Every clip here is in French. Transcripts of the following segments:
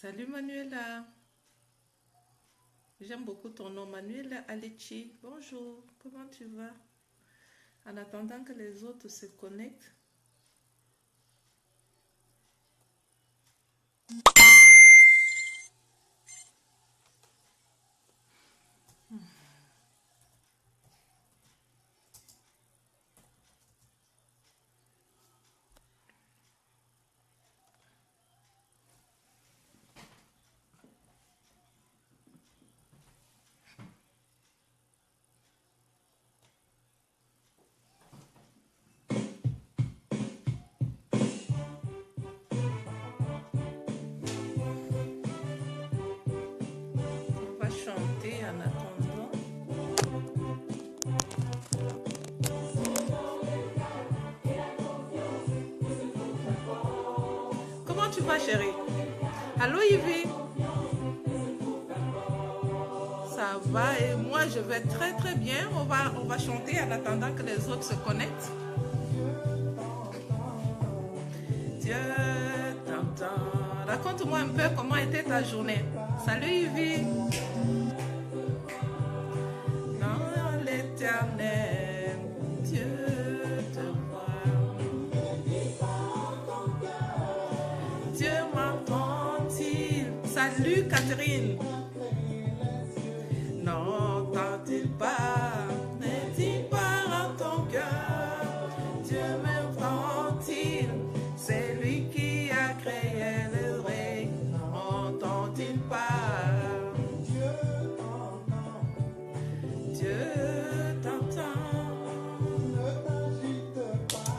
Salut Manuela. J'aime beaucoup ton nom, Manuela Alechi. Bonjour, comment tu vas? En attendant que les autres se connectent. On va chanter en attendant. Comment tu vas, chérie? Allô, Yvi? Ça va et moi je vais très très bien. On va chanter en attendant que les autres se connectent. Dieu t'entend. Raconte-moi un peu comment était ta journée. Salut Yvi. Dans l'éternel, Dieu te voit. Dieu m'entend-il? Salut Catherine. N'entend-il pas? N'est-il pas en ton cœur? Dieu m'entend-il? C'est lui qui a créé le règne. N'entend-il pas? Dieu t'entend.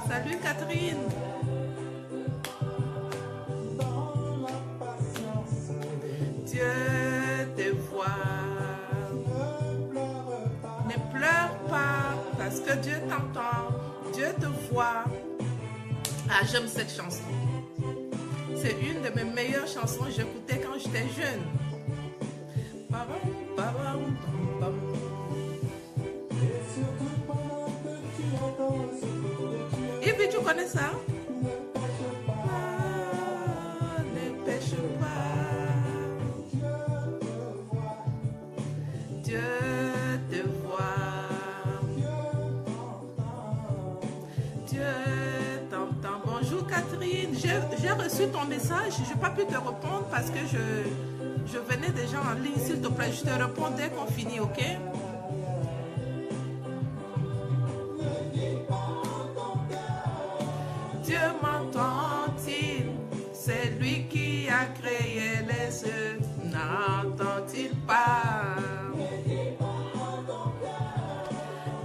Salut Catherine. Dieu te voit. Ne pleure pas parce que Dieu t'entend. Dieu te voit. Ah, j'aime cette chanson. C'est une de mes meilleures chansons que j'écoutais quand j'étais jeune. Et puis tu connais ça? Ne pêche pas. Dieu te voit. Dieu t'entend. Bonjour Catherine. J'ai reçu ton message. Je n'ai pas pu te répondre parce que je venais déjà en ligne. S'il te plaît, je te réponds dès qu'on finit, ok? Dieu m'entend-il? C'est lui qui a créé les cieux. N'entend-il pas?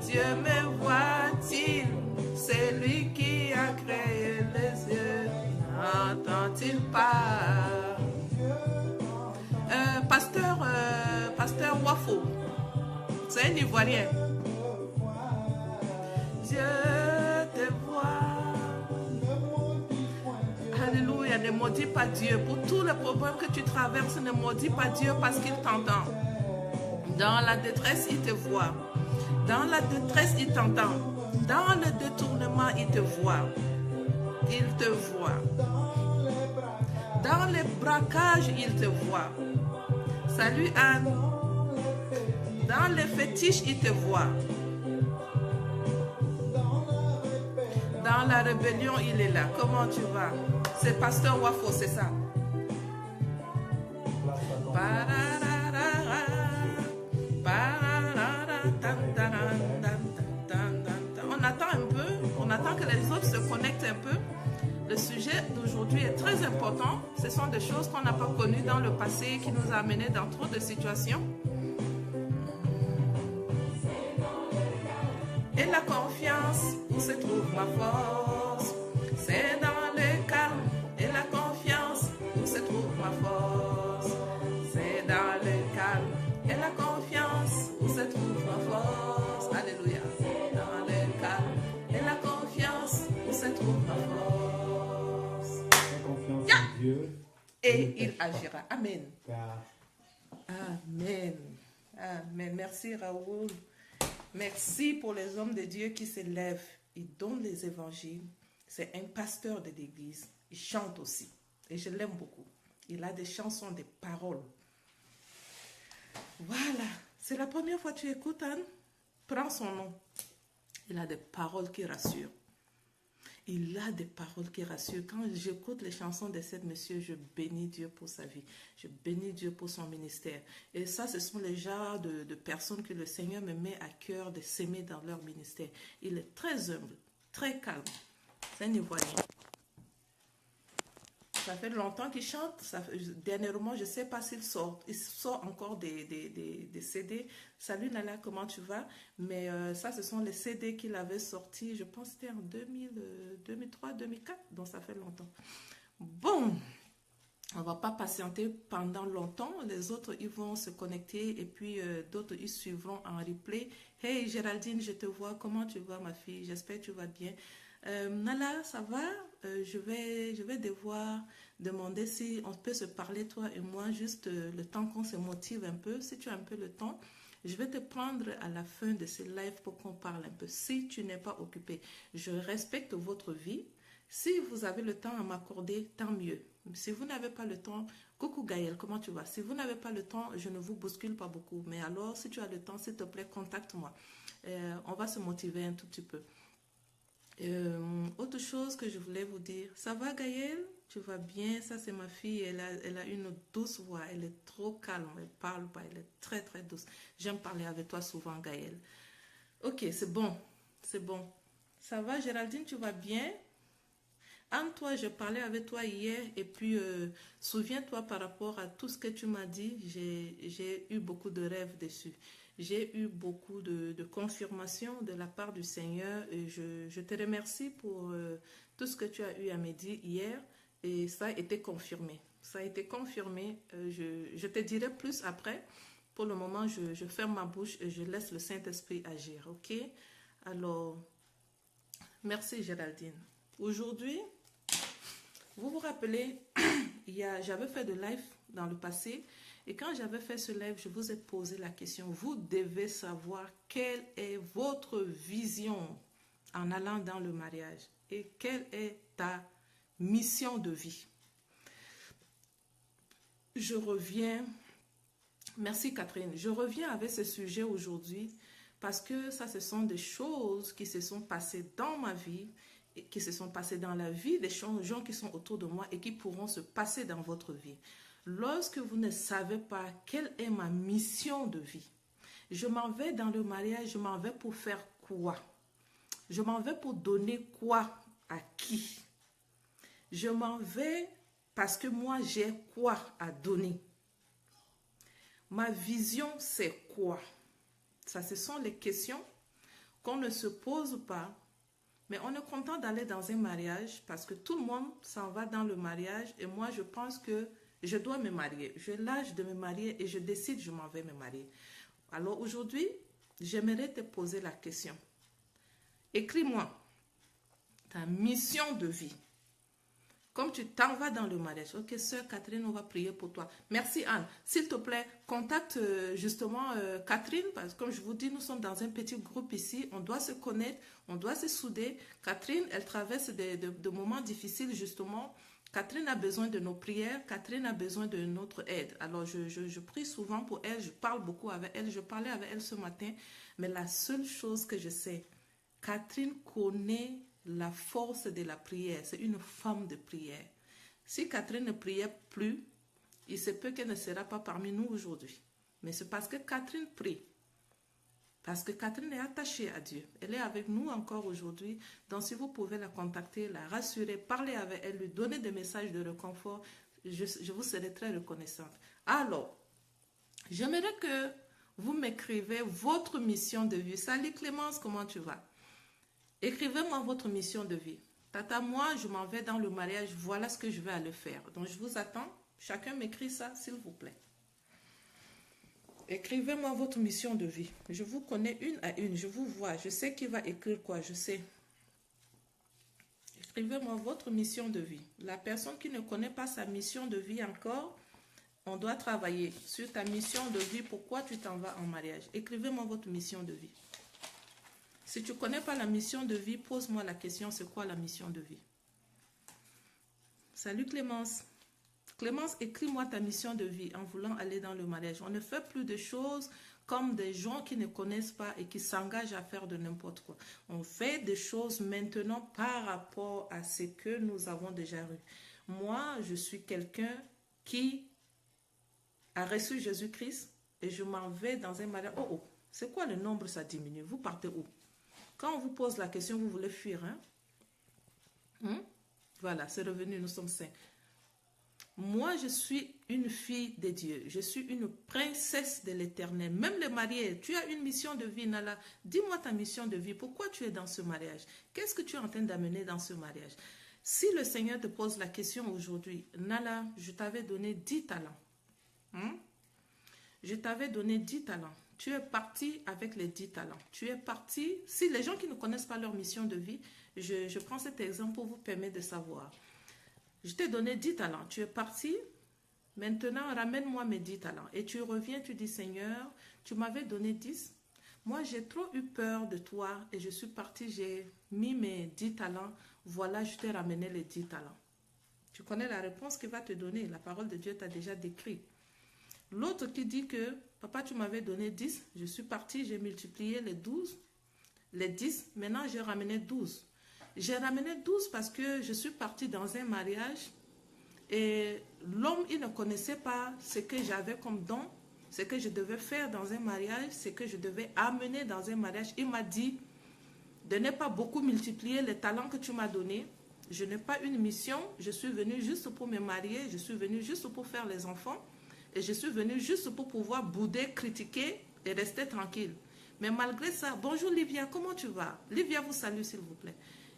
Dieu me voit-il? C'est lui qui a créé les cieux. N'entend-il pas? Pasteur Wafo, c'est un Ivoirien. Dieu te voit. Alléluia, ne maudis pas Dieu. Pour tous les problèmes que tu traverses, ne maudis pas Dieu parce qu'il t'entend. Dans la détresse, il te voit. Dans la détresse, il t'entend. Dans le détournement, il te voit. Il te voit. Dans les braquages, il te voit. Salut Anne. Dans les fétiches, il te voit. Dans la rébellion, il est là. Comment tu vas? C'est Pasteur Wafo, c'est ça. On attend un peu. On attend que les autres se connectent un peu. Le sujet d'aujourd'hui est très important. Ce sont des choses qu'on n'a pas connues dans le passé qui nous a amenés dans trop de situations. Et la confiance, où se trouve ma force? C'est dans le calme. Et la confiance, où se trouve ma force? C'est dans le calme. Et la confiance, où se trouve ma force? Alléluia. C'est dans le calme. Et la confiance, où se trouve ma force? La confiance en Dieu. Et il agira. Amen. Amen. Amen. Merci Raoul. Merci pour les hommes de Dieu qui se lèvent. Ils donnent les évangiles. C'est un pasteur de l'église. Il chante aussi. Et je l'aime beaucoup. Il a des chansons, des paroles. Voilà. C'est la première fois que tu écoutes, Anne. Prends son nom. Il a des paroles qui rassurent. Il a des paroles qui rassurent. Quand j'écoute les chansons de cet monsieur, je bénis Dieu pour sa vie. Je bénis Dieu pour son ministère. Et ça, ce sont les genres de personnes que le Seigneur me met à cœur de s'aimer dans leur ministère. Il est très humble, très calme. C'est un Ivoirien. Ça fait longtemps qu'il chante. Dernièrement, je ne sais pas s'il sort. Il sort encore des CD. Salut Nala, comment tu vas? Mais ça, ce sont les CD qu'il avait sortis. Je pense que c'était en 2003, 2004. Donc, ça fait longtemps. Bon, on ne va pas patienter pendant longtemps. Les autres, ils vont se connecter. Et puis, d'autres, ils suivront en replay. Hey, Géraldine, je te vois. Comment tu vas, ma fille? J'espère que tu vas bien. Nala, ça va? Je vais devoir demander si on peut se parler, toi et moi, juste le temps qu'on se motive un peu. Si tu as un peu le temps, je vais te prendre à la fin de ce live pour qu'on parle un peu. Si tu n'es pas occupé, je respecte votre vie. Si vous avez le temps à m'accorder, tant mieux. Si vous n'avez pas le temps, coucou Gaël, comment tu vas? Si vous n'avez pas le temps, je ne vous bouscule pas beaucoup. Mais alors, si tu as le temps, s'il te plaît, contacte-moi. On va se motiver un tout petit peu. Autre chose que je voulais vous dire, ça va Gaëlle? Tu vas bien? Ça c'est ma fille, elle a une douce voix, elle est trop calme, elle parle pas, elle est très très douce. J'aime parler avec toi souvent Gaëlle. Ok, c'est bon, c'est bon. Ça va Géraldine, tu vas bien? Anne-toi, je parlais avec toi hier et puis souviens-toi par rapport à tout ce que tu m'as dit, j'ai eu beaucoup de rêves dessus. J'ai eu beaucoup de confirmations de la part du Seigneur et je te remercie pour tout ce que tu as eu à me dire hier et ça a été confirmé. Ça a été confirmé. Je te dirai plus après. Pour le moment, je ferme ma bouche et je laisse le Saint-Esprit agir. Ok? Alors, merci Géraldine. Aujourd'hui, vous vous rappelez, j'avais fait de live dans le passé. Et quand j'avais fait ce live, je vous ai posé la question. Vous devez savoir quelle est votre vision en allant dans le mariage. Et quelle est ta mission de vie. Je reviens. Merci Catherine. Je reviens avec ce sujet aujourd'hui parce que ça, ce sont des choses qui se sont passées dans ma vie, et qui se sont passées dans la vie des gens qui sont autour de moi et qui pourront se passer dans votre vie. Lorsque vous ne savez pas quelle est ma mission de vie, je m'en vais dans le mariage, je m'en vais pour faire quoi? Je m'en vais pour donner quoi à qui? Je m'en vais parce que moi j'ai quoi à donner? Ma vision c'est quoi? Ça, ce sont les questions qu'on ne se pose pas. Mais on est content d'aller dans un mariage parce que tout le monde s'en va dans le mariage et moi je pense que je dois me marier. J'ai l'âge de me marier et je décide je m'en vais me marier. Alors aujourd'hui, j'aimerais te poser la question. Écris-moi ta mission de vie. Comme tu t'en vas dans le mariage. Ok, sœur Catherine, on va prier pour toi. Merci Anne. S'il te plaît, contacte justement Catherine, parce que comme je vous dis, nous sommes dans un petit groupe ici. On doit se connaître, on doit se souder. Catherine, elle traverse de moments difficiles justement. Catherine a besoin de nos prières. Catherine a besoin de notre aide. Alors, je prie souvent pour elle. Je parle beaucoup avec elle. Je parlais avec elle ce matin. Mais la seule chose que je sais, Catherine connaît la force de la prière. C'est une femme de prière. Si Catherine ne priait plus, il se peut qu'elle ne sera pas parmi nous aujourd'hui. Mais c'est parce que Catherine prie. Parce que Catherine est attachée à Dieu. Elle est avec nous encore aujourd'hui. Donc si vous pouvez la contacter, la rassurer, parler avec elle, lui donner des messages de réconfort, je vous serai très reconnaissante. Alors, j'aimerais que vous m'écrivez votre mission de vie. Salut Clémence, comment tu vas? Écrivez-moi votre mission de vie. Tata, moi, je m'en vais dans le mariage. Voilà ce que je vais aller faire. Donc, je vous attends. Chacun m'écrit ça, s'il vous plaît. Écrivez-moi votre mission de vie. Je vous connais une à une. Je vous vois. Je sais qui va écrire quoi. Je sais. Écrivez-moi votre mission de vie. La personne qui ne connaît pas sa mission de vie encore, on doit travailler sur ta mission de vie. Pourquoi tu t'en vas en mariage? Écrivez-moi votre mission de vie. Si tu ne connais pas la mission de vie, pose-moi la question, c'est quoi la mission de vie? Salut Clémence. Clémence, écris-moi ta mission de vie en voulant aller dans le mariage. On ne fait plus de choses comme des gens qui ne connaissent pas et qui s'engagent à faire de n'importe quoi. On fait des choses maintenant par rapport à ce que nous avons déjà eu. Moi, je suis quelqu'un qui a reçu Jésus-Christ et je m'en vais dans un mariage. Oh, c'est quoi le nombre, ça diminue? Vous partez où? Quand on vous pose la question, vous voulez fuir, hein? Voilà, c'est revenu, nous sommes 5. Moi, je suis une fille de Dieu. Je suis une princesse de l'Éternel. Même les mariés, tu as une mission de vie, Nala. Dis-moi ta mission de vie. Pourquoi tu es dans ce mariage? Qu'est-ce que tu es en train d'amener dans ce mariage? Si le Seigneur te pose la question aujourd'hui, Nala, je t'avais donné 10 talents. Je t'avais donné 10 talents. Tu es parti avec les 10 talents. Tu es parti. Si les gens qui ne connaissent pas leur mission de vie, je prends cet exemple pour vous permettre de savoir. Je t'ai donné 10 talents. Tu es parti. Maintenant, ramène-moi mes 10 talents. Et tu reviens, tu dis, Seigneur, tu m'avais donné 10. Moi, j'ai trop eu peur de toi et je suis parti, j'ai mis mes 10 talents. Voilà, je t'ai ramené les 10 talents. Tu connais la réponse qu'il va te donner. La parole de Dieu t'a déjà décrit. L'autre qui dit que, papa, tu m'avais donné 10. Je suis parti, j'ai multiplié les 12, les 10. Maintenant, j'ai ramené 12. J'ai ramené 12 parce que je suis partie dans un mariage et l'homme, il ne connaissait pas ce que j'avais comme don, ce que je devais faire dans un mariage, ce que je devais amener dans un mariage. Il m'a dit de ne pas beaucoup multiplier les talents que tu m'as donnés. Je n'ai pas une mission, je suis venue juste pour me marier, je suis venue juste pour faire les enfants et je suis venue juste pour pouvoir bouder, critiquer et rester tranquille. Mais malgré ça, bonjour Livia, comment tu vas? Livia vous salue s'il vous plaît.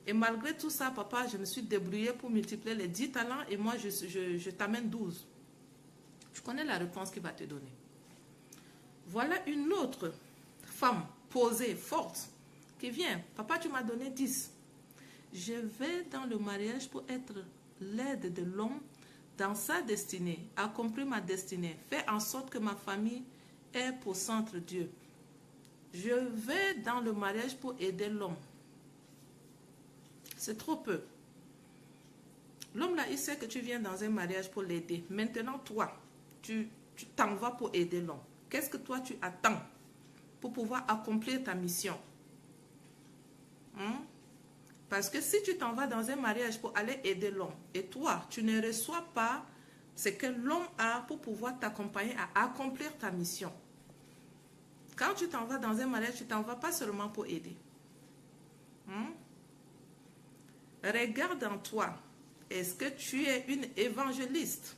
Et malgré tout ça, papa, je me suis débrouillée pour multiplier les 10 talents et moi, je t'amène 12. Tu connais la réponse qu'il va te donner. Voilà une autre femme posée, forte, qui vient. Papa, tu m'as donné 10. Je vais dans le mariage pour être l'aide de l'homme dans sa destinée, accomplir ma destinée, faire en sorte que ma famille ait pour centre Dieu. Je vais dans le mariage pour aider l'homme. C'est trop peu. L'homme là, il sait que tu viens dans un mariage pour l'aider. Maintenant, toi, tu t'en vas pour aider l'homme. Qu'est-ce que toi, tu attends pour pouvoir accomplir ta mission? Parce que si tu t'en vas dans un mariage pour aller aider l'homme et toi, tu ne reçois pas ce que l'homme a pour pouvoir t'accompagner à accomplir ta mission. Quand tu t'en vas dans un mariage, tu t'en vas pas seulement pour aider. Regarde en toi. Est-ce que tu es une évangéliste?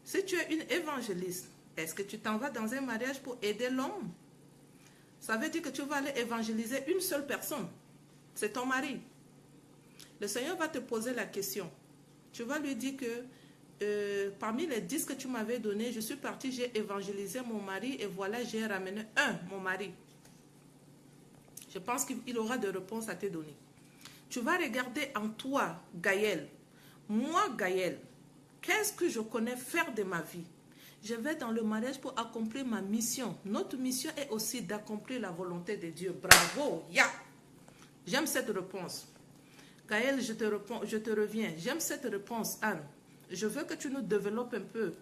Si tu es une évangéliste, est-ce que tu t'en vas dans un mariage pour aider l'homme? Ça veut dire que tu vas aller évangéliser une seule personne. C'est ton mari. Le Seigneur va te poser la question. Tu vas lui dire que parmi les 10 que tu m'avais donnés, je suis partie, j'ai évangélisé mon mari et voilà, j'ai ramené mon mari. Je pense qu'il aura des réponses à te donner. Tu vas regarder en toi, Gaël. Moi, Gaël, qu'est-ce que je connais faire de ma vie? Je vais dans le mariage pour accomplir ma mission. Notre mission est aussi d'accomplir la volonté de Dieu. Bravo, J'aime cette réponse. Gaël, je te reviens. J'aime cette réponse, Anne. Je veux que tu nous développes un peu.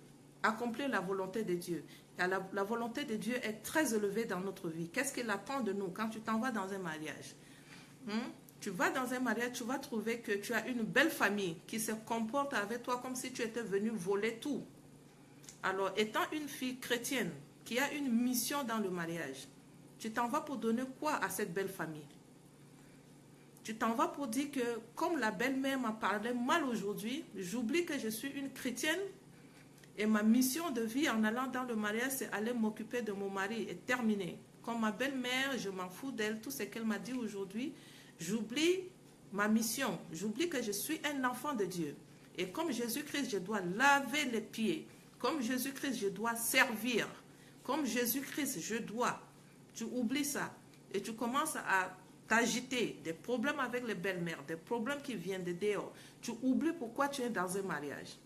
Accomplir la volonté de Dieu. La volonté de Dieu est très élevée dans notre vie. Qu'est-ce qu'il attend de nous quand tu t'en vas dans un mariage? Tu vas dans un mariage, tu vas trouver que tu as une belle famille qui se comporte avec toi comme si tu étais venu voler tout. Alors, étant une fille chrétienne qui a une mission dans le mariage, tu t'en vas pour donner quoi à cette belle famille? Tu t'en vas pour dire que comme la belle-mère m'a parlé mal aujourd'hui, j'oublie que je suis une chrétienne et ma mission de vie en allant dans le mariage, c'est aller m'occuper de mon mari et terminer. Comme ma belle-mère, je m'en fous d'elle, tout ce qu'elle m'a dit aujourd'hui, j'oublie ma mission, j'oublie que je suis un enfant de Dieu. Et comme Jésus-Christ, je dois laver les pieds. Comme Jésus-Christ, je dois servir. Comme Jésus-Christ, je dois. Tu oublies ça. Et tu commences à t'agiter. Des problèmes avec les belles-mères, des problèmes qui viennent de dehors. Tu oublies pourquoi tu es dans un mariage.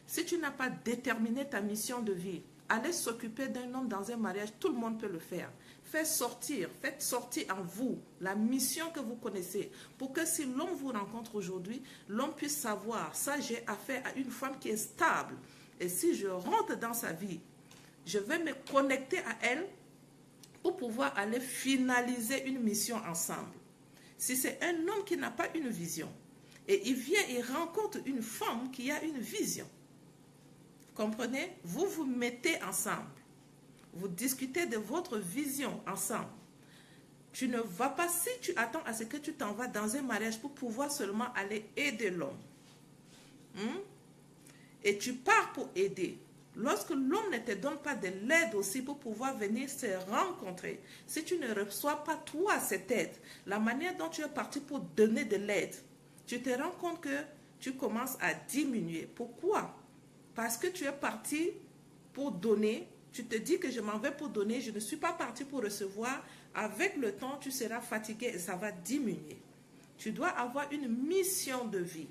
Si tu n'as pas déterminé ta mission de vie, aller s'occuper d'un homme dans un mariage, tout le monde peut le faire. faites sortir en vous la mission que vous connaissez, pour que si l'homme vous rencontre aujourd'hui, l'homme puisse savoir, ça j'ai affaire à une femme qui est stable, et si je rentre dans sa vie, je vais me connecter à elle pour pouvoir aller finaliser une mission ensemble. Si c'est un homme qui n'a pas une vision, et il vient et rencontre une femme qui a une vision, comprenez? Vous vous mettez ensemble. Vous discutez de votre vision ensemble. Tu ne vas pas, si tu attends à ce que tu t'en vas dans un mariage pour pouvoir seulement aller aider l'homme. Et tu pars pour aider. Lorsque l'homme ne te donne pas de l'aide aussi pour pouvoir venir se rencontrer, si tu ne reçois pas toi cette aide, la manière dont tu es parti pour donner de l'aide, tu te rends compte que tu commences à diminuer. Pourquoi? Parce que tu es parti pour donner. Tu te dis que je m'en vais pour donner, je ne suis pas parti pour recevoir. Avec le temps, tu seras fatigué et ça va diminuer. Tu dois avoir une mission de vie.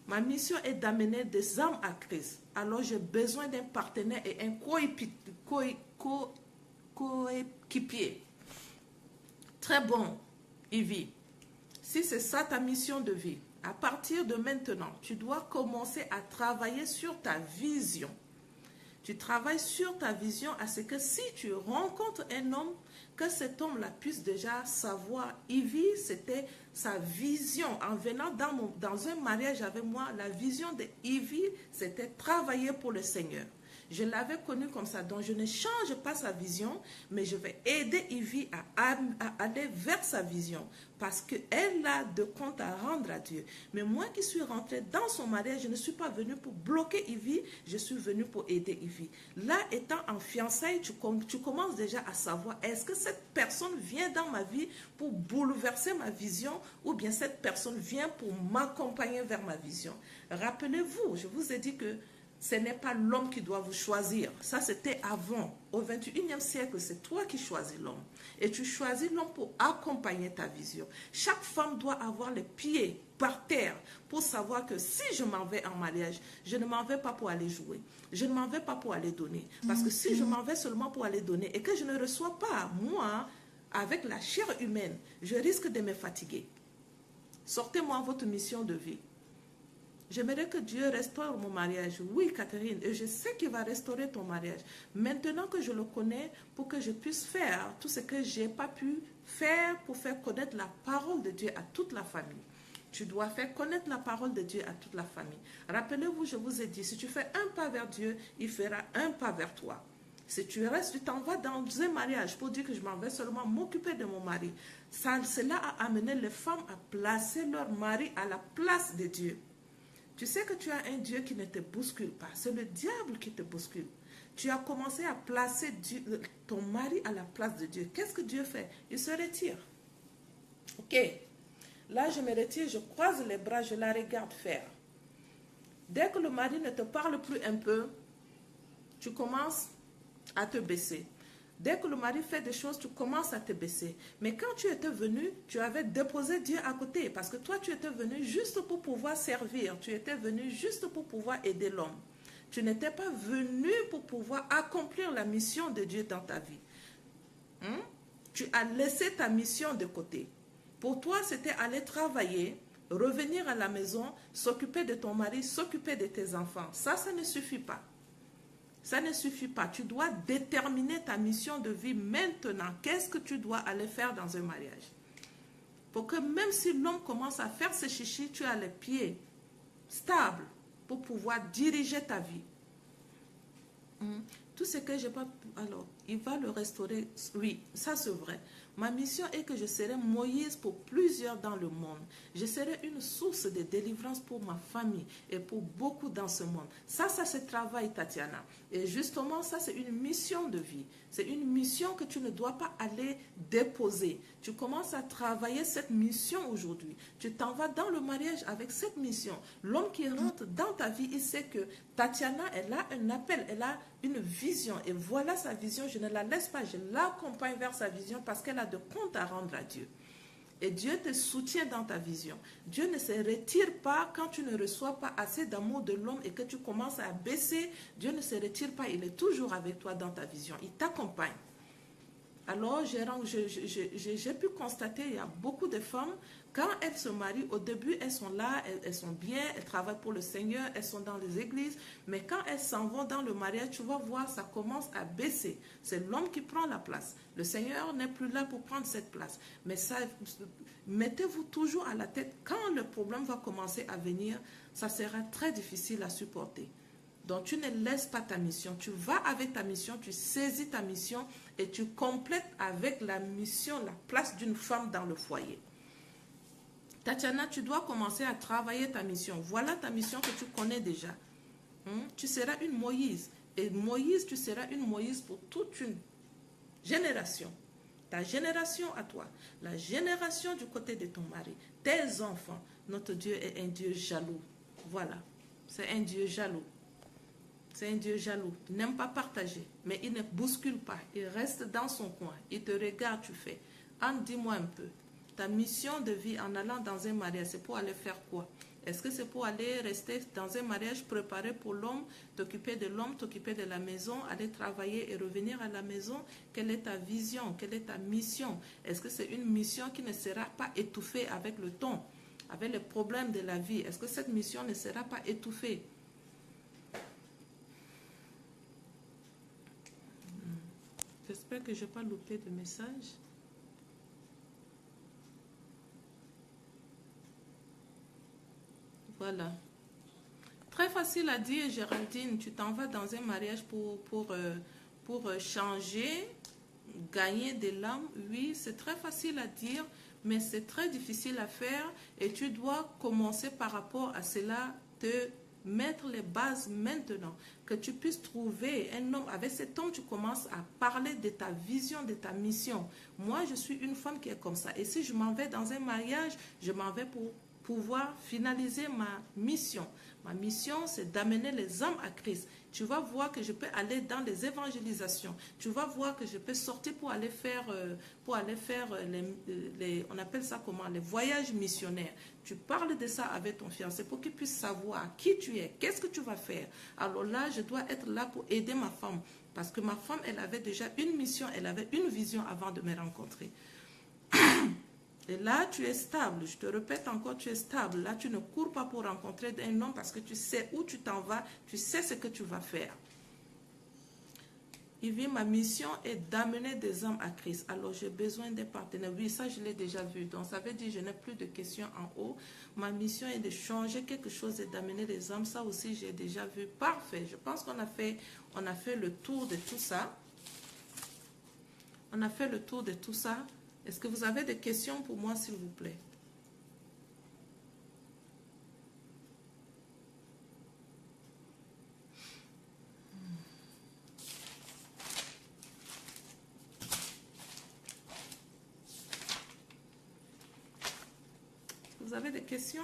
Ma mission est d'amener des âmes à Christ. Alors j'ai besoin d'un partenaire et un coéquipier. Très bon, Ivy. Si c'est ça ta mission de vie, à partir de maintenant, tu dois commencer à travailler sur ta vision. Tu travailles sur ta vision à ce que si tu rencontres un homme, que cet homme-là puisse déjà savoir. Ivy, c'était sa vision. En venant dans un mariage avec moi, la vision de Ivy, c'était travailler pour le Seigneur. Je l'avais connu comme ça, donc je ne change pas sa vision, mais je vais aider Ivy à aller vers sa vision, parce qu'elle a de comptes à rendre à Dieu. Mais moi qui suis rentrée dans son mariage, je ne suis pas venue pour bloquer Ivy, je suis venue pour aider Ivy. Là, étant en fiançailles, tu commences déjà à savoir, est-ce que cette personne vient dans ma vie pour bouleverser ma vision, ou bien cette personne vient pour m'accompagner vers ma vision. Rappelez-vous, je vous ai dit que ce n'est pas l'homme qui doit vous choisir. Ça, c'était avant. Au 21e siècle, c'est toi qui choisis l'homme. Et tu choisis l'homme pour accompagner ta vision. Chaque femme doit avoir les pieds par terre pour savoir que si je m'en vais en mariage, je ne m'en vais pas pour aller jouer. Je ne m'en vais pas pour aller donner. Parce que si je m'en vais seulement pour aller donner et que je ne reçois pas, moi, avec la chair humaine, je risque de me fatiguer. Sortez-moi votre mission de vie. J'aimerais que Dieu restaure mon mariage. Oui, Catherine, et je sais qu'il va restaurer ton mariage. Maintenant que je le connais, pour que je puisse faire tout ce que je n'ai pas pu faire pour faire connaître la parole de Dieu à toute la famille. Tu dois faire connaître la parole de Dieu à toute la famille. Rappelez-vous, je vous ai dit, si tu fais un pas vers Dieu, il fera un pas vers toi. Si tu restes, tu t'en vas dans un mariage pour dire que je m'en vais seulement m'occuper de mon mari. Cela a amené les femmes à placer leur mari à la place de Dieu. Tu sais que tu as un Dieu qui ne te bouscule pas. C'est le diable qui te bouscule. Tu as commencé à placer ton mari à la place de Dieu. Qu'est-ce que Dieu fait? Il se retire. Ok. Là, je me retire, je croise les bras, je la regarde faire. Dès que le mari ne te parle plus un peu, tu commences à te baisser. Dès que le mari fait des choses, tu commences à te baisser. Mais quand tu étais venu, tu avais déposé Dieu à côté. Parce que toi, tu étais venu juste pour pouvoir servir. Tu étais venu juste pour pouvoir aider l'homme. Tu n'étais pas venu pour pouvoir accomplir la mission de Dieu dans ta vie. Tu as laissé ta mission de côté. Pour toi, c'était aller travailler, revenir à la maison, s'occuper de ton mari, s'occuper de tes enfants. Ça ne suffit pas. Ça ne suffit pas. Tu dois déterminer ta mission de vie maintenant. Qu'est-ce que tu dois aller faire dans un mariage? Pour que même si l'homme commence à faire ses chichis, tu as les pieds stables pour pouvoir diriger ta vie. Tout ce que je n'ai pas... Alors, il va le restaurer. Oui, ça c'est vrai. Ma mission est que je serai Moïse pour plusieurs dans le monde. Je serai une source de délivrance pour ma famille et pour beaucoup dans ce monde. Ça se travaille, Tatiana. Et justement, ça, c'est une mission de vie. C'est une mission que tu ne dois pas aller déposer. Tu commences à travailler cette mission aujourd'hui. Tu t'en vas dans le mariage avec cette mission. L'homme qui rentre dans ta vie, il sait que Tatiana, elle a un appel, elle a une vision. Et voilà sa vision. Je ne la laisse pas, je l'accompagne vers sa vision parce qu'elle a de comptes à rendre à Dieu. Et Dieu te soutient dans ta vision. Dieu ne se retire pas quand tu ne reçois pas assez d'amour de l'homme et que tu commences à baisser. Dieu ne se retire pas, il est toujours avec toi dans ta vision. Il t'accompagne. Alors, j'ai pu constater, il y a beaucoup de femmes, quand elles se marient, au début, elles sont là, elles sont bien, elles travaillent pour le Seigneur, elles sont dans les églises, mais quand elles s'en vont dans le mariage, tu vas voir, ça commence à baisser. C'est l'homme qui prend la place. Le Seigneur n'est plus là pour prendre cette place. Mais ça, mettez-vous toujours à la tête, quand le problème va commencer à venir, ça sera très difficile à supporter. Donc, tu ne laisses pas ta mission. Tu vas avec ta mission, tu saisis ta mission et tu complètes avec la mission, la place d'une femme dans le foyer. Tatiana, tu dois commencer à travailler ta mission. Voilà ta mission que tu connais déjà. Tu seras une Moïse. Et Moïse, tu seras une Moïse pour toute une génération. Ta génération à toi. La génération du côté de ton mari. Tes enfants. Notre Dieu est un Dieu jaloux. Voilà. C'est un Dieu jaloux. C'est un Dieu jaloux. Il n'aime pas partager. Mais il ne bouscule pas. Il reste dans son coin. Il te regarde, tu fais. Anne, dis-moi un peu. Ta mission de vie en allant dans un mariage, c'est pour aller faire quoi? Est-ce que c'est pour aller rester dans un mariage préparé pour l'homme, t'occuper de l'homme, t'occuper de la maison, aller travailler et revenir à la maison? Quelle est ta vision? Quelle est ta mission? Est-ce que c'est une mission qui ne sera pas étouffée avec le temps, avec les problèmes de la vie? Est-ce que cette mission ne sera pas étouffée? J'espère que je n'ai pas loupé de message. Voilà. Très facile à dire, Géraldine. Tu t'en vas dans un mariage pour changer, gagner des l'âme. Oui, c'est très facile à dire, mais c'est très difficile à faire. Et tu dois commencer par rapport à cela, te mettre les bases maintenant. Que tu puisses trouver un homme. Avec cet homme, tu commences à parler de ta vision, de ta mission. Moi, je suis une femme qui est comme ça. Et si je m'en vais dans un mariage, je m'en vais pour pouvoir finaliser ma mission. Ma mission, c'est d'amener les âmes à Christ. Tu vas voir que je peux aller dans les évangélisations. Tu vas voir que je peux sortir pour aller faire on appelle ça comment? Les voyages missionnaires. Tu parles de ça avec ton fiancé pour qu'il puisse savoir qui tu es, qu'est-ce que tu vas faire. Alors là, je dois être là pour aider ma femme. Parce que ma femme, elle avait déjà une mission, elle avait une vision avant de me rencontrer. Et là, tu es stable. Je te répète encore, tu es stable. Là, tu ne cours pas pour rencontrer un homme parce que tu sais où tu t'en vas. Tu sais ce que tu vas faire. Yves, ma mission est d'amener des âmes à Christ. Alors, j'ai besoin d'un partenaire. Oui, ça, je l'ai déjà vu. Donc, ça veut dire que je n'ai plus de questions en haut. Ma mission est de changer quelque chose et d'amener des âmes. Ça aussi, j'ai déjà vu. Parfait. Je pense qu'on a fait le tour de tout ça. On a fait le tour de tout ça. Est-ce que vous avez des questions pour moi, s'il vous plaît? Vous avez des questions?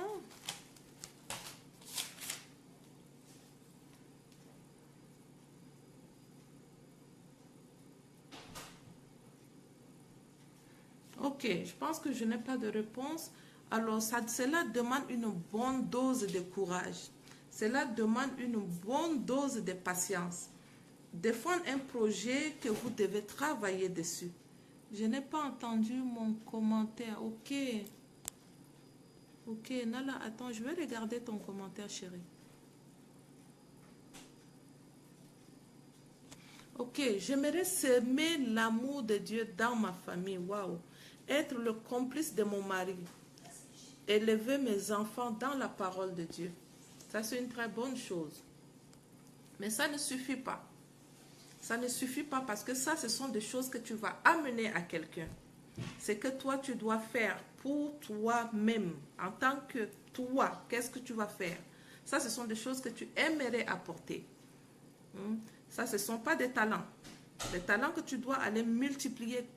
Ok, je pense que je n'ai pas de réponse. Alors, cela demande une bonne dose de courage. Cela demande une bonne dose de patience. Défendre un projet que vous devez travailler dessus. Je n'ai pas entendu mon commentaire. Ok. Ok, Nala, attends, je vais regarder ton commentaire, chérie. Ok, j'aimerais semer l'amour de Dieu dans ma famille. Waouh. Être le complice de mon mari. Élever mes enfants dans la parole de Dieu. Ça, c'est une très bonne chose. Mais ça ne suffit pas. Ça ne suffit pas parce que ça, ce sont des choses que tu vas amener à quelqu'un. C'est que toi, tu dois faire pour toi-même. En tant que toi, qu'est-ce que tu vas faire? Ça, ce sont des choses que tu aimerais apporter. Ça, ce ne sont pas des talents. Des talents que tu dois aller multiplier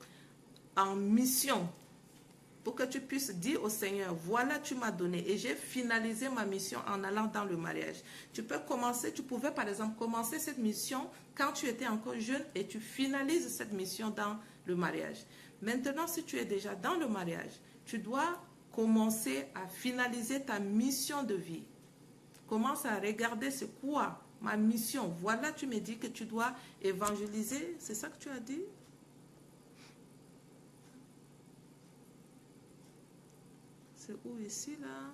en mission pour que tu puisses dire au Seigneur, voilà, tu m'as donné et j'ai finalisé ma mission en allant dans le mariage. Tu pouvais par exemple commencer cette mission quand tu étais encore jeune et tu finalises cette mission dans le mariage. Maintenant, si tu es déjà dans le mariage, tu dois commencer à finaliser ta mission de vie. Commence à regarder c'est quoi ma mission. Voilà, tu me dis que tu dois évangéliser. C'est ça que tu as dit? C'est où ici, là?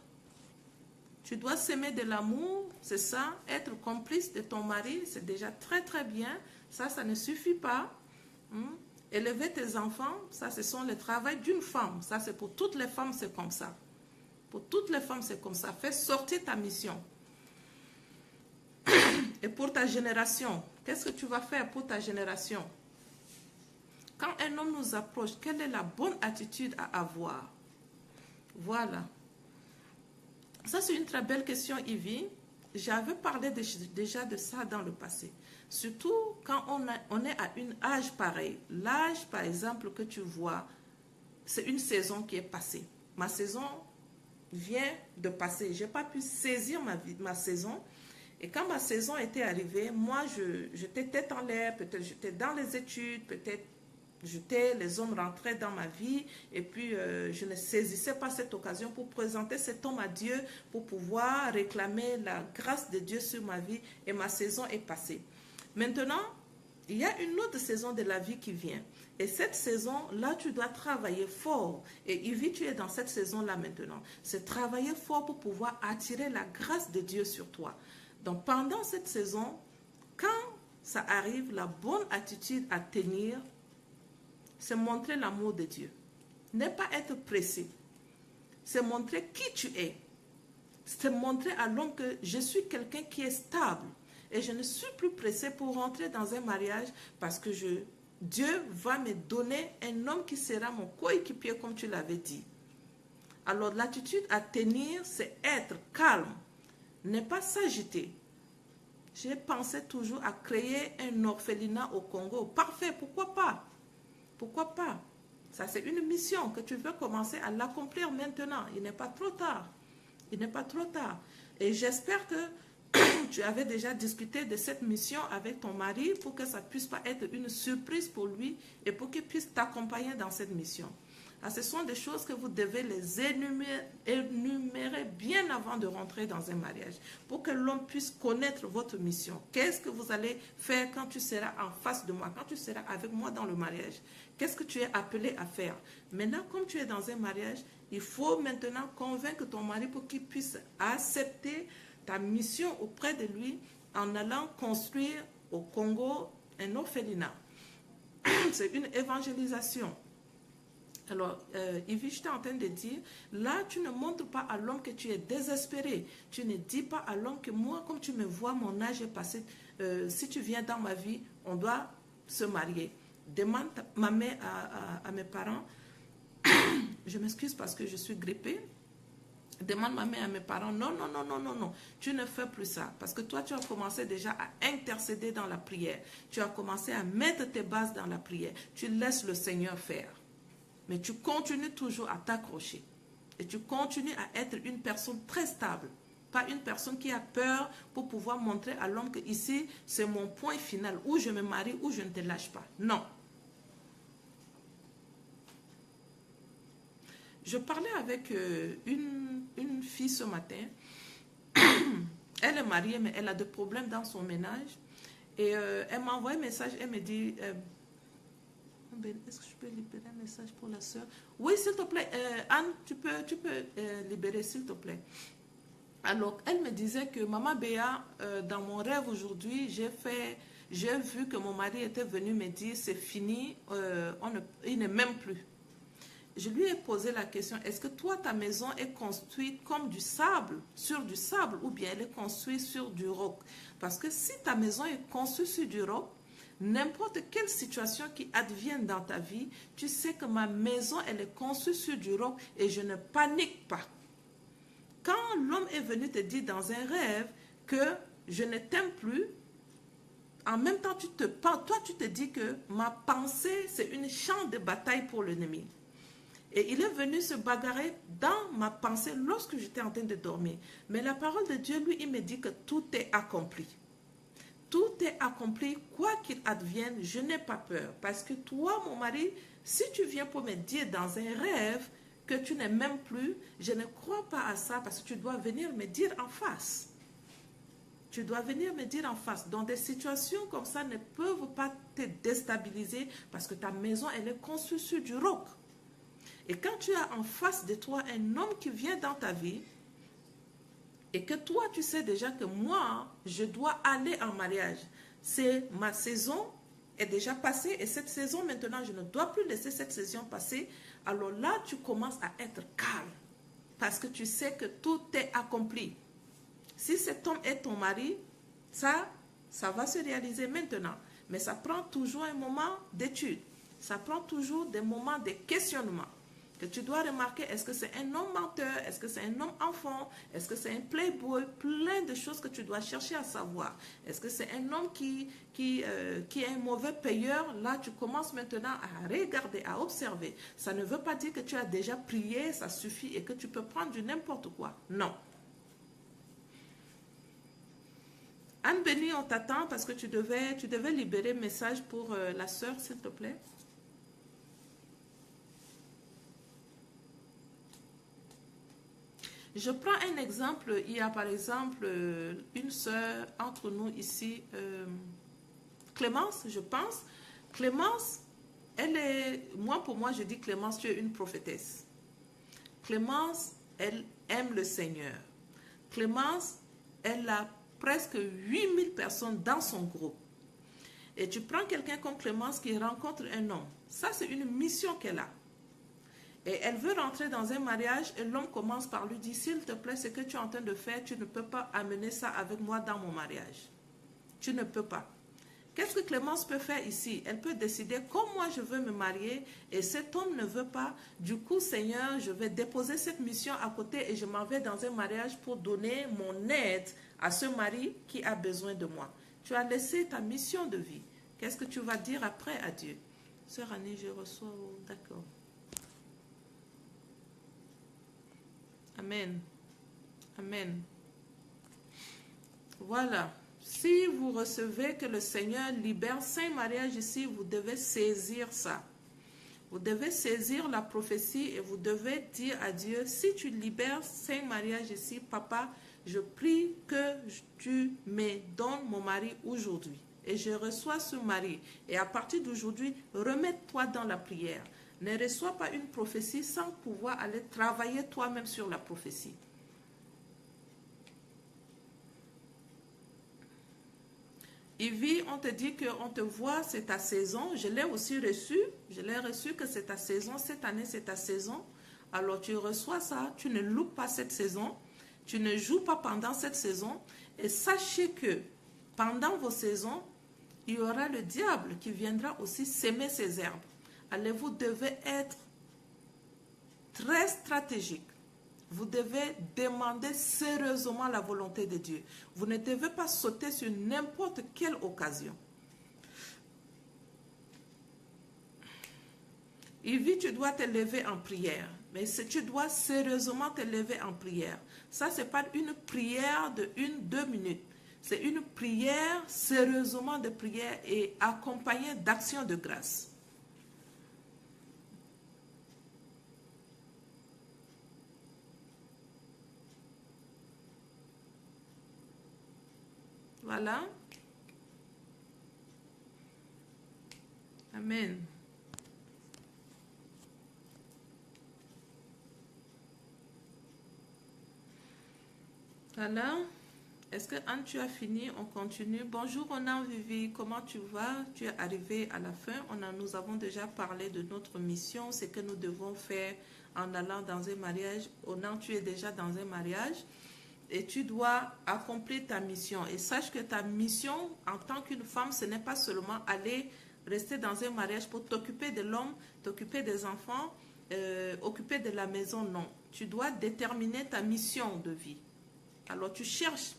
Tu dois s'aimer de l'amour, c'est ça. Être complice de ton mari, c'est déjà très très bien. Ça ne suffit pas. Élever tes enfants, ça, ce sont le travail d'une femme. Ça, c'est pour toutes les femmes, c'est comme ça. Pour toutes les femmes, c'est comme ça. Fais sortir ta mission. Et pour ta génération, qu'est-ce que tu vas faire pour ta génération? Quand un homme nous approche, quelle est la bonne attitude à avoir? Voilà. Ça, c'est une très belle question, Ivy. J'avais parlé déjà de ça dans le passé. Surtout quand on est à un âge pareil. L'âge, par exemple, que tu vois, c'est une saison qui est passée. Ma saison vient de passer. Je n'ai pas pu saisir ma saison. Et quand ma saison était arrivée, moi, j'étais tête en l'air. Peut-être j'étais dans les études, peut-être les hommes rentraient dans ma vie et puis je ne saisissais pas cette occasion pour présenter cet homme à Dieu, pour pouvoir réclamer la grâce de Dieu sur ma vie, et ma saison est passée. Maintenant, il y a une autre saison de la vie qui vient, et cette saison-là, tu dois travailler fort, et Ivy, tu es dans cette saison-là maintenant. C'est travailler fort pour pouvoir attirer la grâce de Dieu sur toi. Donc pendant cette saison, quand ça arrive, la bonne attitude à tenir, c'est montrer l'amour de Dieu. Ne pas être pressé. C'est montrer qui tu es. C'est montrer à l'homme que je suis quelqu'un qui est stable. Et je ne suis plus pressé pour rentrer dans un mariage parce que Dieu va me donner un homme qui sera mon coéquipier comme tu l'avais dit. Alors l'attitude à tenir, c'est être calme. Ne pas s'agiter. J'ai pensé toujours à créer un orphelinat au Congo. Parfait, pourquoi pas? Pourquoi pas? Ça, c'est une mission que tu veux commencer à l'accomplir maintenant. Il n'est pas trop tard. Il n'est pas trop tard. Et j'espère que tu avais déjà discuté de cette mission avec ton mari pour que ça ne puisse pas être une surprise pour lui et pour qu'il puisse t'accompagner dans cette mission. Ah, ce sont des choses que vous devez les énumérer bien avant de rentrer dans un mariage pour que l'homme puisse connaître votre mission. Qu'est-ce que vous allez faire quand tu seras en face de moi, quand tu seras avec moi dans le mariage? Qu'est-ce que tu es appelé à faire? Maintenant, comme tu es dans un mariage, il faut maintenant convaincre ton mari pour qu'il puisse accepter ta mission auprès de lui en allant construire au Congo un orphelinat. C'est une évangélisation. Alors, Ivy, je suis en train de dire, là, tu ne montres pas à l'homme que tu es désespéré. Tu ne dis pas à l'homme que moi, comme tu me vois, mon âge est passé. Si tu viens dans ma vie, on doit se marier. Demande ma main à mes parents. Je m'excuse parce que je suis grippée. Demande ma main à mes parents. Non, non, non, non, non, non. Tu ne fais plus ça. Parce que toi, tu as commencé déjà à intercéder dans la prière. Tu as commencé à mettre tes bases dans la prière. Tu laisses le Seigneur faire. Mais tu continues toujours à t'accrocher. Et tu continues à être une personne très stable. Pas une personne qui a peur pour pouvoir montrer à l'homme que ici, c'est mon point final. Où je me marie, où je ne te lâche pas. Non. Je parlais avec une fille ce matin. Elle est mariée, mais elle a des problèmes dans son ménage. Et elle m'a envoyé un message. Elle me dit... est-ce que je peux libérer un message pour la soeur? Oui, s'il te plaît. Anne, tu peux libérer, s'il te plaît. Alors, elle me disait que Maman Béa, dans mon rêve aujourd'hui, j'ai vu que mon mari était venu me dire, c'est fini, il ne m'aime plus. Je lui ai posé la question, est-ce que toi, ta maison est construite comme du sable, sur du sable, ou bien elle est construite sur du roc? Parce que si ta maison est construite sur du roc, n'importe quelle situation qui advienne dans ta vie, tu sais que ma maison, elle est construite sur du roc et je ne panique pas. Quand l'homme est venu te dire dans un rêve que je ne t'aime plus, en même temps, toi, tu te dis que ma pensée, c'est une champ de bataille pour l'ennemi. Et il est venu se bagarrer dans ma pensée lorsque j'étais en train de dormir. Mais la parole de Dieu, lui, il me dit que tout est accompli. Tout est accompli, quoi qu'il advienne, je n'ai pas peur. Parce que toi, mon mari, si tu viens pour me dire dans un rêve que tu ne m'aimes plus, je ne crois pas à ça parce que tu dois venir me dire en face. Tu dois venir me dire en face. Donc des situations comme ça ne peuvent pas te déstabiliser parce que ta maison, elle est construite sur du roc. Et quand tu as en face de toi un homme qui vient dans ta vie, et que toi, tu sais déjà que moi, je dois aller en mariage. C'est ma saison est déjà passée et cette saison maintenant, je ne dois plus laisser cette saison passer. Alors là, tu commences à être calme parce que tu sais que tout est accompli. Si cet homme est ton mari, ça va se réaliser maintenant. Mais ça prend toujours un moment d'étude. Ça prend toujours des moments de questionnement. Que tu dois remarquer, est-ce que c'est un homme menteur? Est-ce que c'est un homme enfant? Est-ce que c'est un playboy? Plein de choses que tu dois chercher à savoir. Est-ce que c'est un homme qui est un mauvais payeur? Là, tu commences maintenant à regarder, à observer. Ça ne veut pas dire que tu as déjà prié, ça suffit et que tu peux prendre du n'importe quoi. Non. Anne-Bénie, on t'attend parce que tu devais libérer message pour la sœur, s'il te plaît. Je prends un exemple. Il y a par exemple une sœur entre nous ici, Clémence, je pense. Clémence, elle est, pour moi, je dis Clémence, tu es une prophétesse. Clémence, elle aime le Seigneur. Clémence, elle a presque 8000 personnes dans son groupe. Et tu prends quelqu'un comme Clémence qui rencontre un homme. Ça, c'est une mission qu'elle a. Et elle veut rentrer dans un mariage et l'homme commence par lui dire, s'il te plaît, ce que tu es en train de faire, tu ne peux pas amener ça avec moi dans mon mariage. Tu ne peux pas. Qu'est-ce que Clémence peut faire ici? Elle peut décider, comme moi je veux me marier et cet homme ne veut pas, du coup, Seigneur, je vais déposer cette mission à côté et je m'en vais dans un mariage pour donner mon aide à ce mari qui a besoin de moi. Tu as laissé ta mission de vie. Qu'est-ce que tu vas dire après à Dieu? Sœur Annie, je reçois, d'accord. Amen. Amen. Voilà. Si vous recevez que le Seigneur libère 5 mariages ici, vous devez saisir ça. Vous devez saisir la prophétie et vous devez dire à Dieu, si tu libères 5 mariages ici, papa, je prie que tu me donnes mon mari aujourd'hui. Et je reçois ce mari. Et à partir d'aujourd'hui, remets-toi dans la prière. Ne reçois pas une prophétie sans pouvoir aller travailler toi-même sur la prophétie. Ivy, on te dit qu'on te voit, c'est ta saison. Je l'ai aussi reçu. Je l'ai reçu que c'est ta saison. Cette année, c'est ta saison. Alors, tu reçois ça. Tu ne loupes pas cette saison. Tu ne joues pas pendant cette saison. Et sachez que pendant vos saisons, il y aura le diable qui viendra aussi s'aimer ses herbes. Alors, vous devez être très stratégique. Vous devez demander sérieusement la volonté de Dieu. Vous ne devez pas sauter sur n'importe quelle occasion. Yves, tu dois te lever en prière. Mais si tu dois sérieusement te lever en prière. Ça, ce n'est pas une prière de 1-2 minutes. C'est une prière, sérieusement de prière et accompagnée d'actions de grâce. Voilà. Amen. Voilà. Est-ce que Anne, tu as fini? On continue. Bonjour, Onan Vivi. Comment tu vas? Tu es arrivé à la fin. Nous avons déjà parlé de notre mission, ce que nous devons faire en allant dans un mariage. Onan, tu es déjà dans un mariage. Et tu dois accomplir ta mission. Et sache que ta mission en tant qu'une femme, ce n'est pas seulement aller rester dans un mariage pour t'occuper de l'homme, t'occuper des enfants, occuper de la maison. Non. Tu dois déterminer ta mission de vie. Alors tu cherches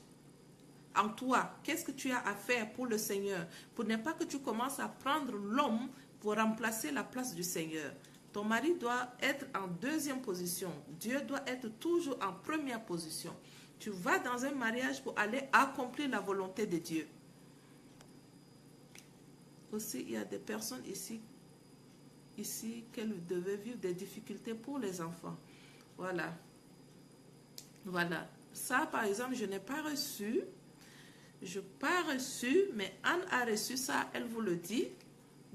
en toi, qu'est-ce que tu as à faire pour le Seigneur? Pour ne pas que tu commences à prendre l'homme pour remplacer la place du Seigneur. Ton mari doit être en deuxième position. Dieu doit être toujours en première position. Tu vas dans un mariage pour aller accomplir la volonté de Dieu. Aussi, il y a des personnes ici qu'elles devaient vivre des difficultés pour les enfants. Voilà. Voilà. Ça, par exemple, je n'ai pas reçu. Je n'ai pas reçu, mais Anne a reçu ça, elle vous le dit.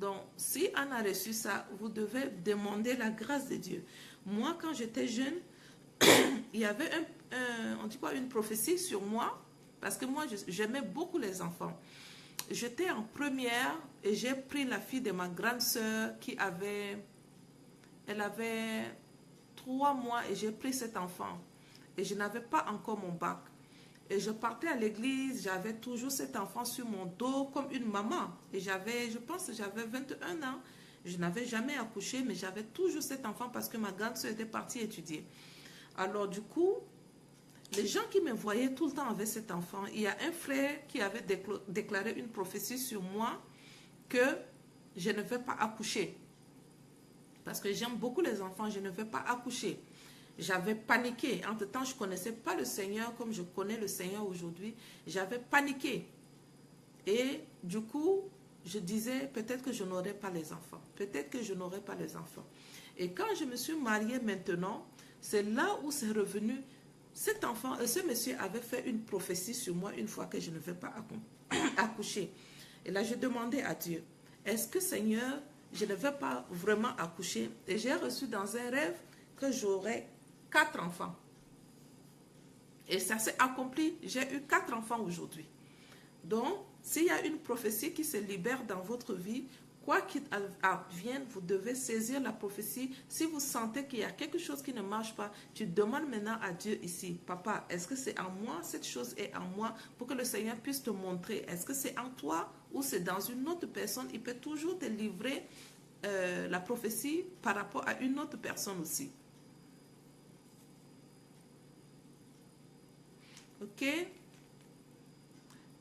Donc, si on a reçu ça, vous devez demander la grâce de Dieu. Moi, quand j'étais jeune, il y avait on dit quoi, une prophétie sur moi, parce que moi, j'aimais beaucoup les enfants. J'étais en première et j'ai pris la fille de ma grande soeur elle avait 3 mois et j'ai pris cet enfant. Et je n'avais pas encore mon bac. Et je partais à l'église, j'avais toujours cet enfant sur mon dos comme une maman. Et je pense que j'avais 21 ans. Je n'avais jamais accouché, mais j'avais toujours cet enfant parce que ma grande soeur était partie étudier. Alors du coup, les gens qui me voyaient tout le temps avec cet enfant, il y a un frère qui avait déclaré une prophétie sur moi que je ne vais pas accoucher. Parce que j'aime beaucoup les enfants, je ne vais pas accoucher. J'avais paniqué. Entre-temps, je ne connaissais pas le Seigneur comme je connais le Seigneur aujourd'hui. J'avais paniqué. Et du coup, je disais, peut-être que je n'aurai pas les enfants. Peut-être que je n'aurai pas les enfants. Et quand je me suis mariée maintenant, c'est là où c'est revenu. Cet enfant, ce monsieur avait fait une prophétie sur moi une fois que je ne vais pas accoucher. Et là, je demandais à Dieu, est-ce que Seigneur, je ne vais pas vraiment accoucher? Et j'ai reçu dans un rêve que j'aurais 4 enfants. Et ça s'est accompli. J'ai eu 4 enfants aujourd'hui. Donc, s'il y a une prophétie qui se libère dans votre vie, quoi qu'il advienne, vous devez saisir la prophétie. Si vous sentez qu'il y a quelque chose qui ne marche pas, tu demandes maintenant à Dieu ici, Papa, est-ce que c'est en moi? Cette chose est en moi pour que le Seigneur puisse te montrer. Est-ce que c'est en toi ou c'est dans une autre personne? Il peut toujours te livrer la prophétie par rapport à une autre personne aussi. Ok?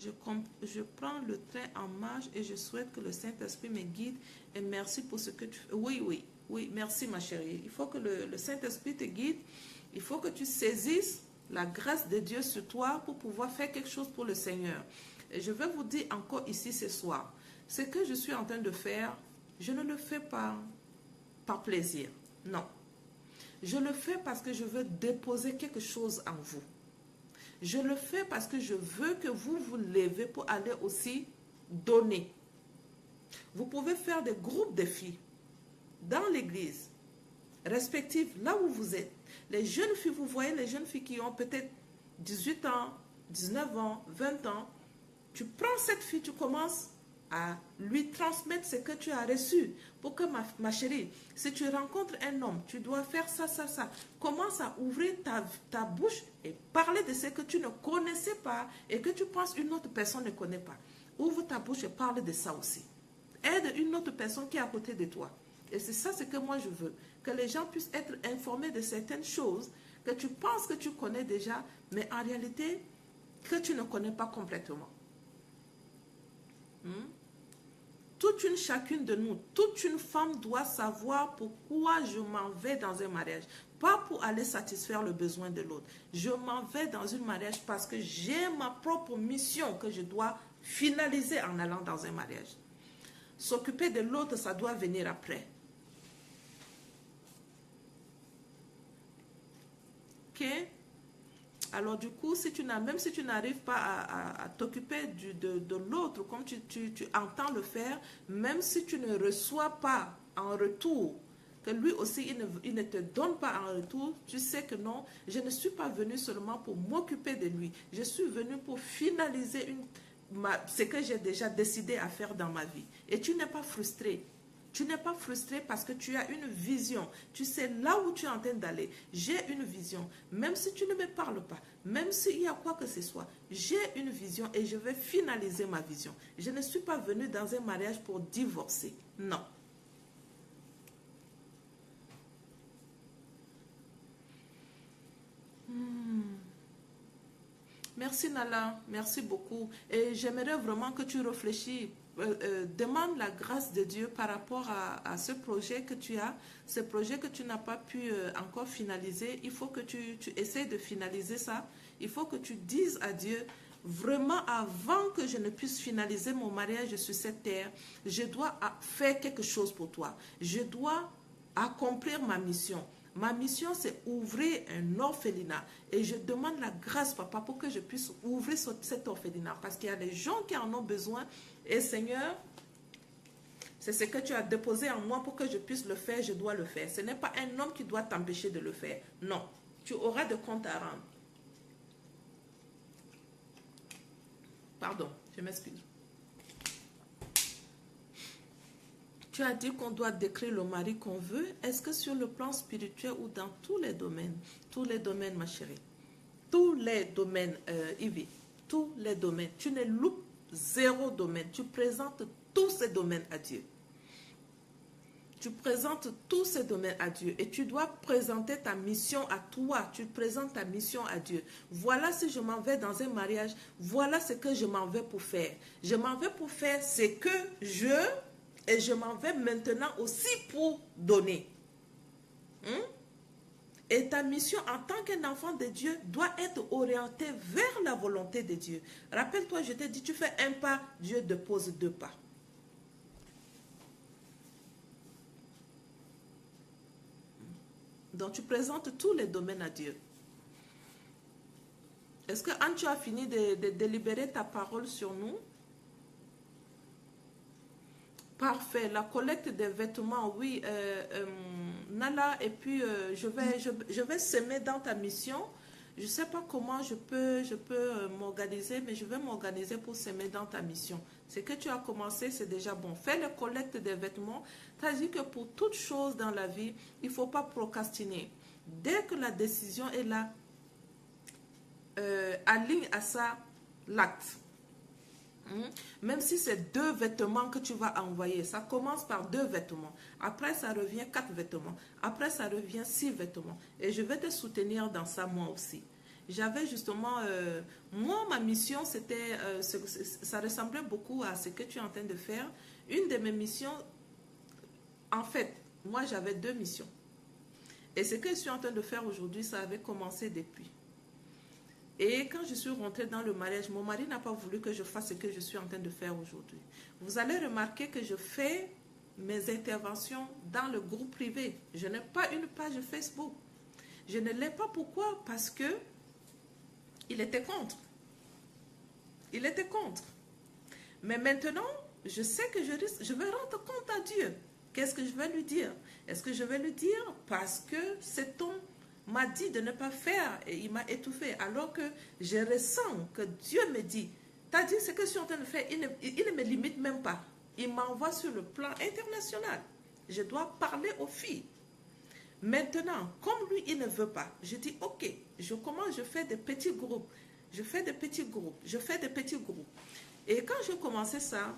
Je prends le train en marche et je souhaite que le Saint-Esprit me guide et merci pour ce que tu fais. Oui, merci ma chérie. Il faut que le Saint-Esprit te guide. Il faut que tu saisisses la grâce de Dieu sur toi pour pouvoir faire quelque chose pour le Seigneur. Et je vais vous dire encore ici ce soir, ce que je suis en train de faire, je ne le fais pas par plaisir. Non. Je le fais parce que je veux déposer quelque chose en vous. Je le fais parce que je veux que vous vous levez pour aller aussi donner. Vous pouvez faire des groupes de filles dans l'église, respectives, là où vous êtes. Les jeunes filles, vous voyez les jeunes filles qui ont peut-être 18 ans, 19 ans, 20 ans. Tu prends cette fille, tu commences à lui transmettre ce que tu as reçu. Pour que ma chérie, si tu rencontres un homme, tu dois faire ça, ça, ça. Commence à ouvrir ta bouche et parler de ce que tu ne connaissais pas et que tu penses une autre personne ne connaît pas. Ouvre ta bouche et parle de ça aussi. Aide une autre personne qui est à côté de toi. Et c'est ça ce que moi je veux. Que les gens puissent être informés de certaines choses que tu penses que tu connais déjà, mais en réalité, que tu ne connais pas complètement. Chacune de nous, toute une femme doit savoir pourquoi je m'en vais dans un mariage. Pas pour aller satisfaire le besoin de l'autre. Je m'en vais dans un mariage parce que j'ai ma propre mission que je dois finaliser en allant dans un mariage. S'occuper de l'autre, ça doit venir après. Ok? Alors du coup, même si tu n'arrives pas à t'occuper de l'autre, comme tu entends le faire, même si tu ne reçois pas en retour, que lui aussi il ne te donne pas en retour, tu sais que non, je ne suis pas venu seulement pour m'occuper de lui, je suis venu pour finaliser ce que j'ai déjà décidé à faire dans ma vie. Et tu n'es pas frustré. Tu n'es pas frustré parce que tu as une vision. Tu sais là où tu es en train d'aller. J'ai une vision. Même si tu ne me parles pas, même s'il y a quoi que ce soit, j'ai une vision et je vais finaliser ma vision. Je ne suis pas venu dans un mariage pour divorcer. Non. Merci Nala, merci beaucoup. Et j'aimerais vraiment que tu réfléchis. Demande la grâce de Dieu par rapport à ce projet que tu as, ce projet que tu n'as pas pu encore finaliser. Il faut que tu essaies de finaliser ça. Il faut que tu dises à Dieu, vraiment avant que je ne puisse finaliser mon mariage sur cette terre, je dois faire quelque chose pour toi. Je dois accomplir ma mission. Ma mission, c'est ouvrir un orphelinat. Et je demande la grâce, papa, pour que je puisse ouvrir cet orphelinat. Parce qu'il y a des gens qui en ont besoin. Et Seigneur, C'est ce que tu as déposé en moi pour que je puisse le faire, je dois le faire. Ce n'est pas un homme qui doit t'empêcher de le faire. Non, tu auras de comptes à rendre. Pardon, je m'excuse. Tu as dit qu'on doit décrire le mari qu'on veut. Est-ce que sur le plan spirituel ou dans tous les domaines? Tous les domaines, ma chérie. Tous les domaines, Ivy. Tous les domaines. Tu ne loupes zéro domaine. Tu présentes tous ces domaines à Dieu. Tu présentes tous ces domaines à Dieu. Et tu dois présenter ta mission à toi. Tu présentes ta mission à Dieu. Voilà si je m'en vais dans un mariage. Voilà ce que je m'en vais pour faire. Je m'en vais pour faire ce que et je m'en vais maintenant aussi pour donner. Et ta mission en tant qu'un enfant de Dieu doit être orientée vers la volonté de Dieu. Rappelle-toi, je t'ai dit, tu fais un pas, Dieu dépose deux pas. Donc tu présentes tous les domaines à Dieu. Est-ce que Anne, tu as fini de délibérer ta parole sur nous? Parfait. La collecte des vêtements, oui, Nala, et puis je vais semer dans ta mission. Je ne sais pas comment je peux m'organiser, mais je vais m'organiser pour semer dans ta mission. Ce que tu as commencé, c'est déjà bon. Fais la collecte des vêtements. Tu as dit que pour toute chose dans la vie, il ne faut pas procrastiner. Dès que la décision est là, aligne à ça l'acte. Même si c'est 2 vêtements que tu vas envoyer, ça commence par 2 vêtements. Après, ça revient 4 vêtements. Après, ça revient 6 vêtements. Et je vais te soutenir dans ça, moi aussi. J'avais justement, moi, ma mission, c'était, ça ressemblait beaucoup à ce que tu es en train de faire. Une de mes missions, en fait, moi, j'avais 2 missions. Et ce que je suis en train de faire aujourd'hui, ça avait commencé depuis. Et quand je suis rentrée dans le mariage, mon mari n'a pas voulu que je fasse ce que je suis en train de faire aujourd'hui. Vous allez remarquer que je fais mes interventions dans le groupe privé. Je n'ai pas une page Facebook. Je ne l'ai pas. Pourquoi? Parce que il était contre. Il était contre. Mais maintenant, je sais que je vais rendre compte à Dieu. Qu'est-ce que je vais lui dire? Est-ce que je vais lui dire parce que cet homme m'a dit de ne pas faire et il m'a étouffé, alors que je ressens que Dieu me dit, tu as dit ce que je suis en train de faire, il ne me limite même pas. Il m'envoie sur le plan international. Je dois parler aux filles. Maintenant, comme lui, il ne veut pas, je dis, ok, je commence, je fais des petits groupes. Je fais des petits groupes. Je fais des petits groupes. Et quand j'ai commencé ça,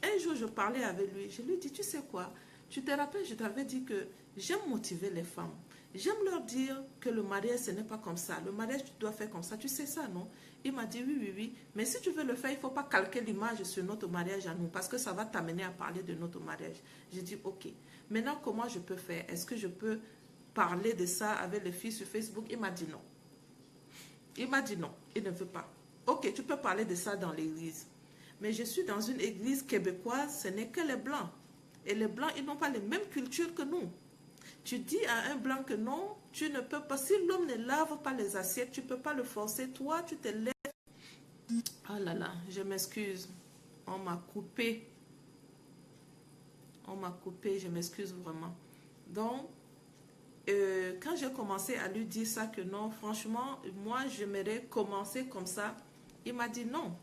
un jour, je parlais avec lui. Je lui dis, tu sais quoi? Tu te rappelles, je t'avais dit que j'aime motiver les femmes. J'aime leur dire que le mariage, ce n'est pas comme ça. Le mariage, tu dois faire comme ça. Tu sais ça, non? Il m'a dit, oui, oui, oui. Mais si tu veux le faire, il ne faut pas calquer l'image sur notre mariage à nous, parce que ça va t'amener à parler de notre mariage. J'ai dit, ok. Maintenant, comment je peux faire? Est-ce que je peux parler de ça avec les filles sur Facebook? Il m'a dit non. Il m'a dit non. Il ne veut pas. Ok, tu peux parler de ça dans l'église. Mais je suis dans une église québécoise, ce n'est que les blancs. Et les blancs, ils n'ont pas les mêmes cultures que nous. Tu dis à un blanc que non, tu ne peux pas. Si l'homme ne lave pas les assiettes, tu ne peux pas le forcer. Toi, tu te lèves. Oh là là, je m'excuse. On m'a coupé. On m'a coupé, je m'excuse vraiment. Donc, quand j'ai commencé à lui dire ça, que non, franchement, moi, j'aimerais commencer comme ça. Il m'a dit non.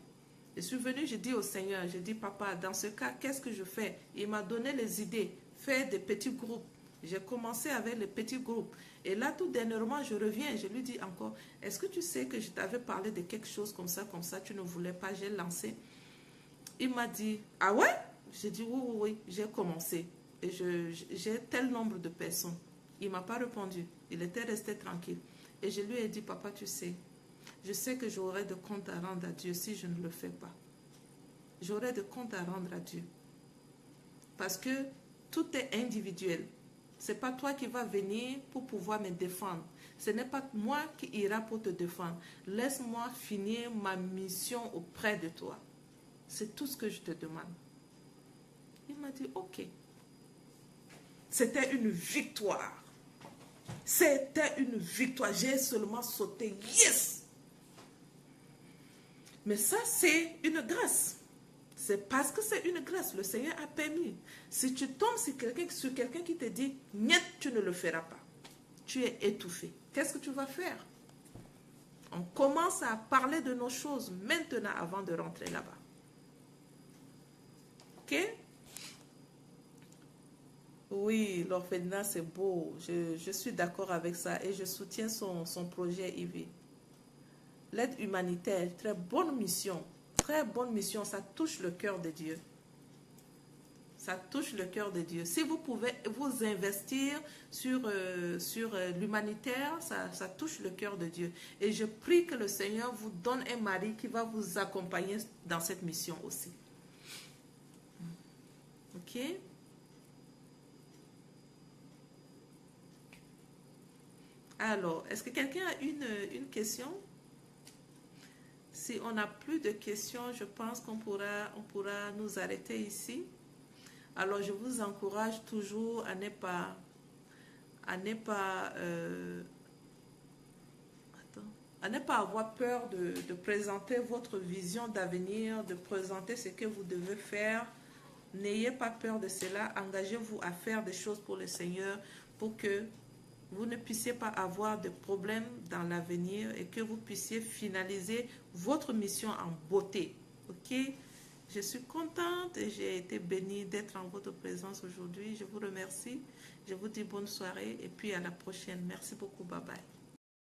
Je suis venue, je dis au Seigneur, je dis, papa, dans ce cas, qu'est-ce que je fais? Il m'a donné les idées. Faire des petits groupes. J'ai commencé avec les petits groupes. Et là, tout dernièrement, je reviens. Je lui dis encore, est-ce que tu sais que je t'avais parlé de quelque chose comme ça, tu ne voulais pas, j'ai lancé. Il m'a dit, ah ouais? J'ai dit, oui, oui, oui, j'ai commencé. Et j'ai tel nombre de personnes. Il ne m'a pas répondu. Il était resté tranquille. Et je lui ai dit, papa, tu sais, je sais que j'aurai de comptes à rendre à Dieu si je ne le fais pas. J'aurai de comptes à rendre à Dieu. Parce que tout est individuel. Ce n'est pas toi qui vas venir pour pouvoir me défendre. Ce n'est pas moi qui ira pour te défendre. Laisse-moi finir ma mission auprès de toi. C'est tout ce que je te demande. Il m'a dit, ok. C'était une victoire. C'était une victoire. J'ai seulement sauté. Yes! Mais ça, c'est une grâce. C'est parce que c'est une grâce. Le Seigneur a permis. Si tu tombes sur quelqu'un qui te dit, niet, tu ne le feras pas. Tu es étouffé. Qu'est-ce que tu vas faire? On commence à parler de nos choses maintenant avant de rentrer là-bas. Ok? Oui, l'orphelinat, c'est beau. Je suis d'accord avec ça et je soutiens son projet IV. L'aide humanitaire, très bonne mission. Très bonne mission. Ça touche le cœur de Dieu. Ça touche le cœur de Dieu. Si vous pouvez vous investir sur l'humanitaire, ça touche le cœur de Dieu. Et je prie que le Seigneur vous donne un mari qui va vous accompagner dans cette mission aussi. Ok? Alors, est-ce que quelqu'un a une question? Si on n'a plus de questions, je pense qu'on pourra nous arrêter ici. Alors, je vous encourage toujours à ne pas avoir peur de présenter votre vision d'avenir, de présenter ce que vous devez faire. N'ayez pas peur de cela. Engagez-vous à faire des choses pour le Seigneur pour que vous ne puissiez pas avoir de problèmes dans l'avenir et que vous puissiez finaliser votre mission en beauté. Ok? Je suis contente et j'ai été bénie d'être en votre présence aujourd'hui. Je vous remercie. Je vous dis bonne soirée et puis à la prochaine. Merci beaucoup. Bye bye.